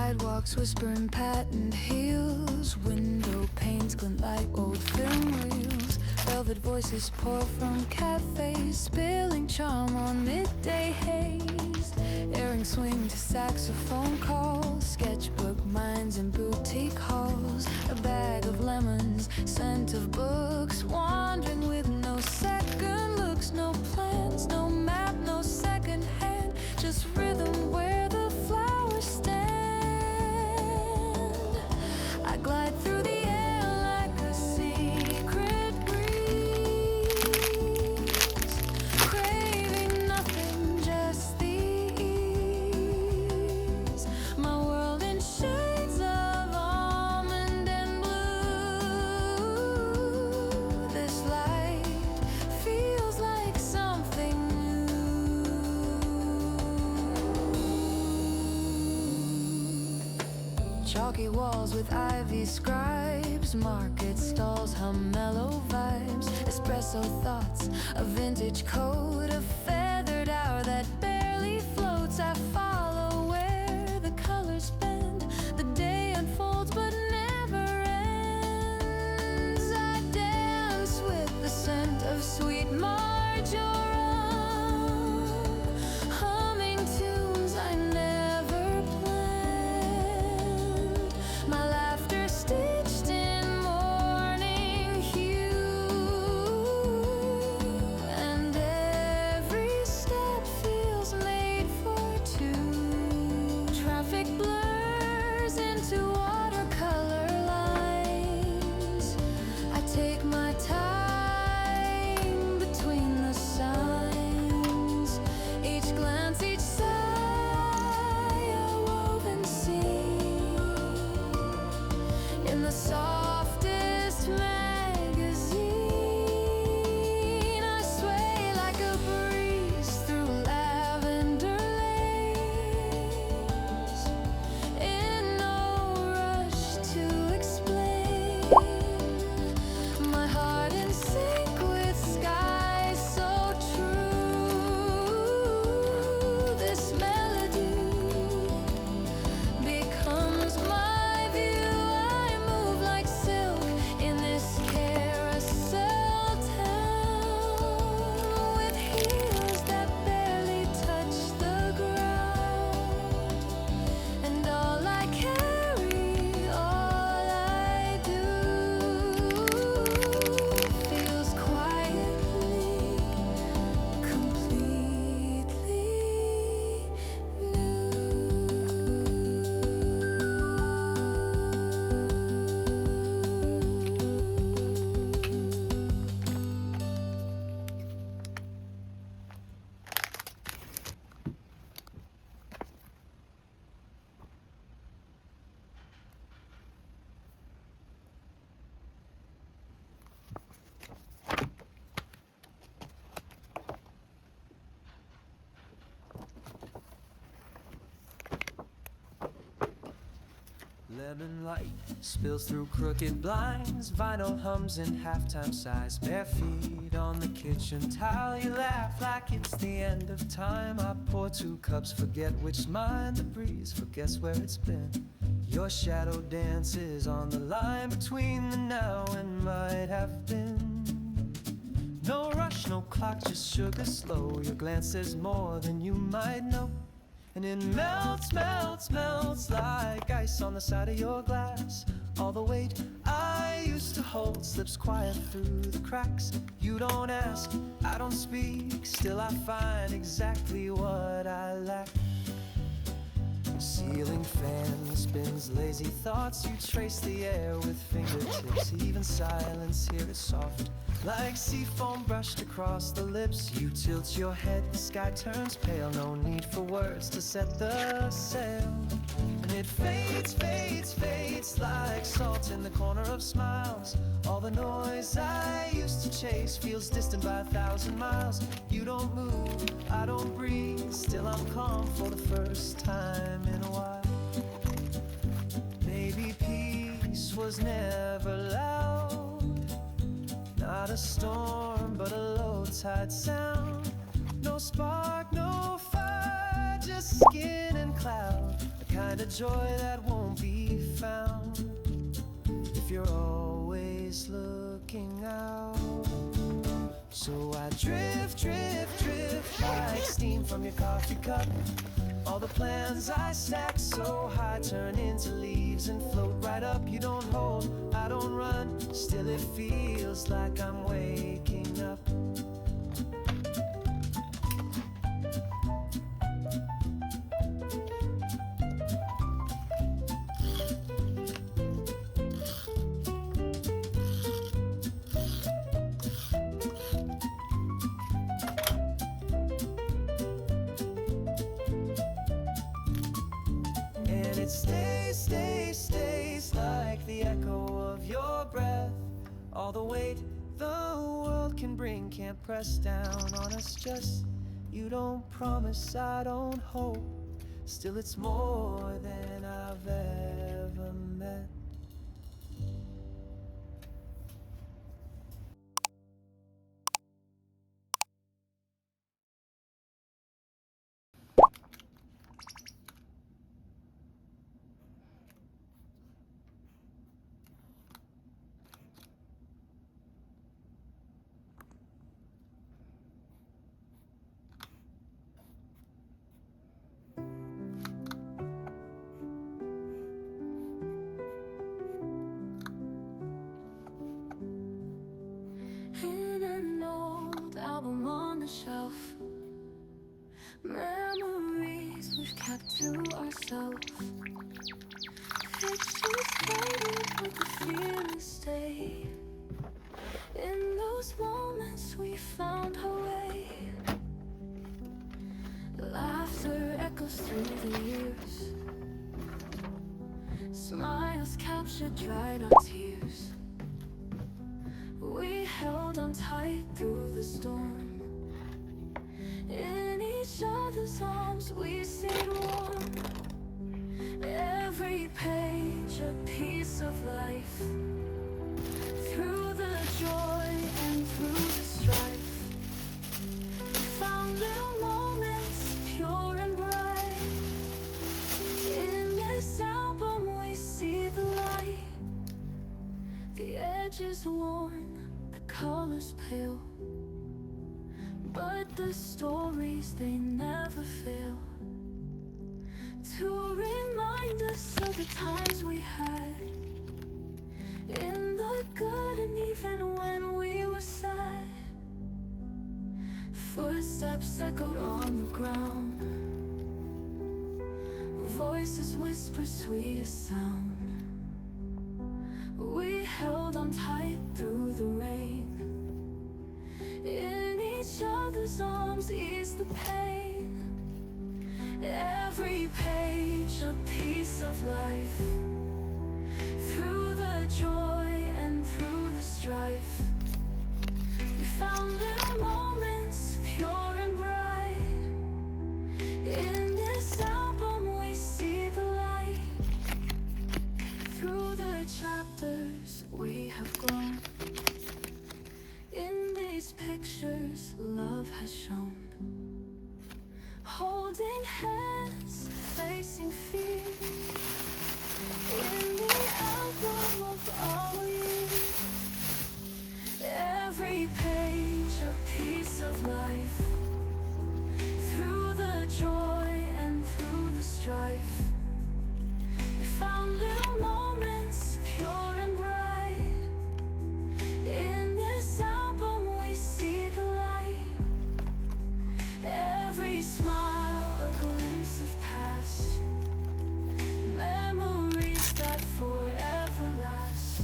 Sidewalks whispering patent heels, window panes glint like old film reels. Velvet voices pour from cafes, spilling charm on midday haze. Airing swing to saxophone calls, sketchbook minds and boutique halls. A bag of lemons, scent of books, wandering with no second looks, no plans, no map, no second hand, just rhythm where the flowers stand. I glide through the air like a secret breeze, craving nothing, just the ease. My world in shades of almond and blue. This light feels like something new. Chalky walls with ivy scribes, market stalls hum mellow vibes. Espresso thoughts, a vintage code, a feathered hour that barely floats. I follow where the colors bend, the day unfolds but never ends. I dance with the scent of sweet marjoram, humming tunes I never planned. My laughter stitched in morning hue, and every step feels made for two. Traffic blurs into watercolor lines. I take my time between the signs. Each glance, each sigh, a woven scene in the softest magazine. I sway like a breeze through lavender lanes, in no rush to explain. My heart in sync with skies so true. This melody becomes my view. I move like silk in this carousel town, with heels that barely touch the ground. And all I carry, all I do, feels quietly, completely Lemon light spills through crooked blinds, vinyl hums in halftime size. Bare feet on the kitchen tile, you laugh like it's the end of time. I pour 2 cups, forget which's mine. The breeze forgets where it's been. Your shadow dances on the line between the now and might have been. No rush, no clock, just sugar slow. Your glance says more than you might know. And it melts, melts, melts like ice on the side of your glass. All the weight I used to hold slips quiet through the cracks. You don't ask, I don't speak, still I find exactly what I lack. Ceiling fan spins lazy thoughts. You trace the air with fingertips. Even silence here is soft, like sea foam brushed across the lips. You tilt your head, the sky turns pale. No need for words to set the sail. And it fades, fades, fades like salt in the corner of smiles. All the noise I used to chase feels distant by 1,000 miles. You don't move, I don't breathe, still I'm calm for the first time in a while. Maybe peace was never loud, not a storm but a low tide sound. No spark, no fire, just skin and cloud. A kind of joy that won't be found if you're always looking out. So I drift, drift, drift like steam from your coffee cup. All the plans I stack so high turn into leaves and float right up. You don't hold, I don't run, still it feels like I'm waking up. It stays, stays, stays like the echo of your breath. All the weight the world can bring can't press down on us. Just you don't promise, I don't hope. Still it's more than I've ever met. In an old album on the shelf, memories we've kept to ourselves. Pictures faded, but the feelings stay. In those moments we found our way. Laughter echoes through the years. Smiles captured dried our tears. We held on tight through the storm. In each other's arms we stayed warm. Every page a piece of life. Through the joy and through the strife, we found little moments pure and bright. In this album we see the light. The edges worn, the colors pale, but the stories they never fail to remind us of the times we had, in the good and even when we were sad. Footsteps echoed on the ground, voices whisper sweetest sound. We held on tight through the rain. In each other's arms eased the pain. Every page a piece of life. Through the joy and through the strife, we found little moments pure and bright. In this album we see the light. Through the chapters we have grown. In these pictures love has shown. Holding hands, facing fear. In the album of our years, every page a piece of life. Through the joy and through the strife, we found little moments pure and bright. In this album we see the light. Every smile a glimpse of past, memories that forever last.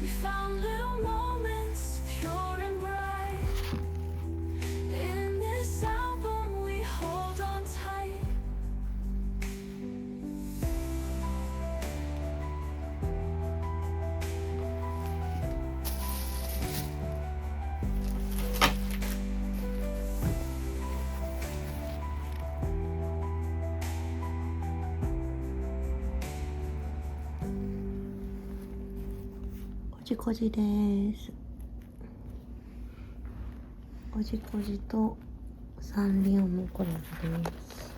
We found little moments pure and bright. In this album we hold on tight.コジコジです。コジコジとサンリオのコラボです。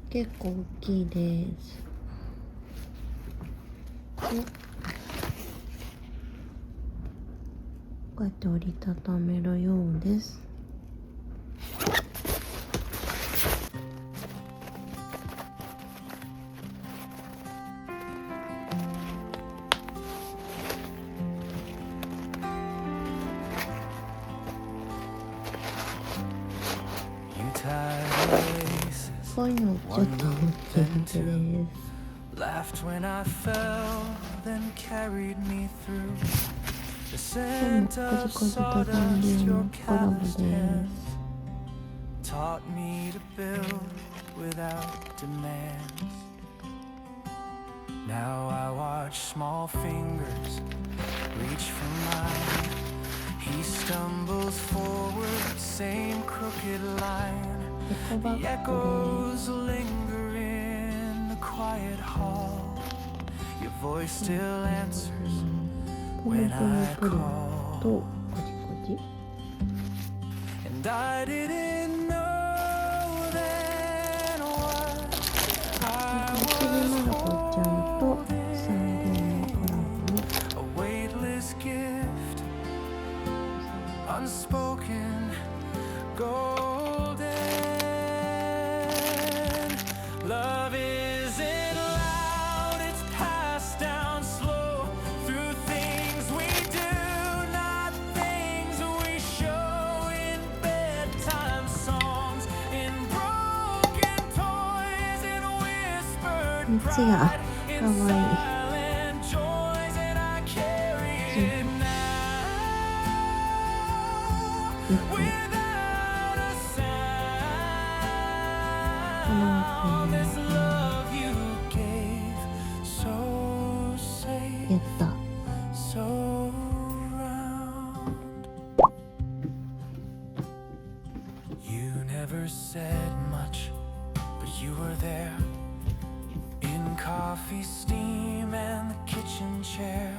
結構大きいです。でこうやって折りたためるようです。こういうのちょっと持ってるんです。Laughed when I fell, then carried me through the これ scent も of コジコジとサンリ sawdust, オ your のコラボで calloused す。 hands taught me to build without demands. Now I watch small fingers reach for mine. He stumbles forward, same crooked line. エコバ The ッグで echoes linger in the quiet hall. Your voice still answers ポム when ポム I プリン call. とコジコジ。 And I didn't know then what ち I びま was る子ちゃんと holding. サンリオのコラボの A weightless gift, unspoken, golden. Love isn't loud, it's passed down slow through things we do, not things we show in bedtime songs, in broken toys, in whispered 三つや pride, か in わいい。 silent joys, and I carry it now. Without a sound, this love you gave, so や safe, った。 so round. You never said much, but you were there in coffee steam and the kitchen chair.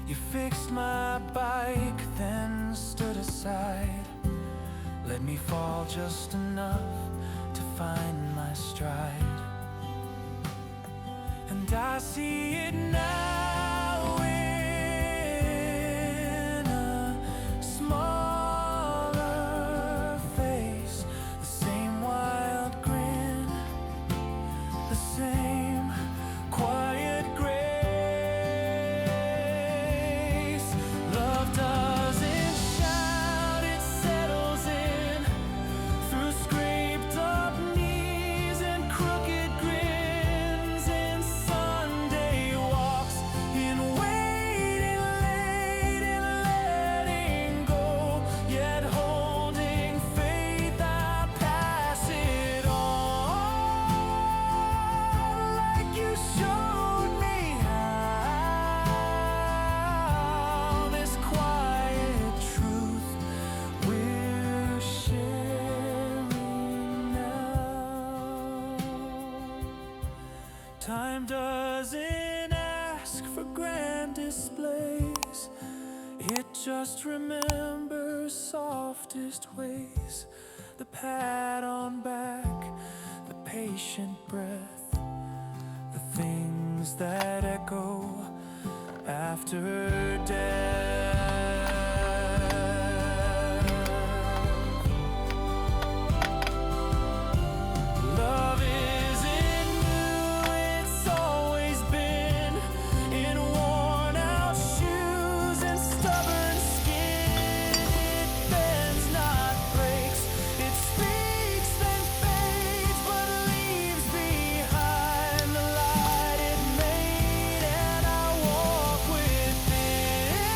You fixed my bike, then stood aside. Let me fall just enough to find my stride. And I see it now in a smaller face. The same wild grin, the same quiet grace. Love doesn't shout, it settles in through scraped up knees and crooked grins, in Sunday walks, in waiting late, in letting go, yet holding faith. I pass it on like you showed me how. This quiet truth we're sharing now. Time doesn't ask for grand displays, it just remembers softest ways. The pat on back, the patient breath, the things that echo after death. Love isn't new, it's always been in worn out shoes and stubborn skin. It bends, not breaks, it speaks then fades, but leaves behind the light it made, and I walk with it.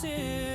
promises.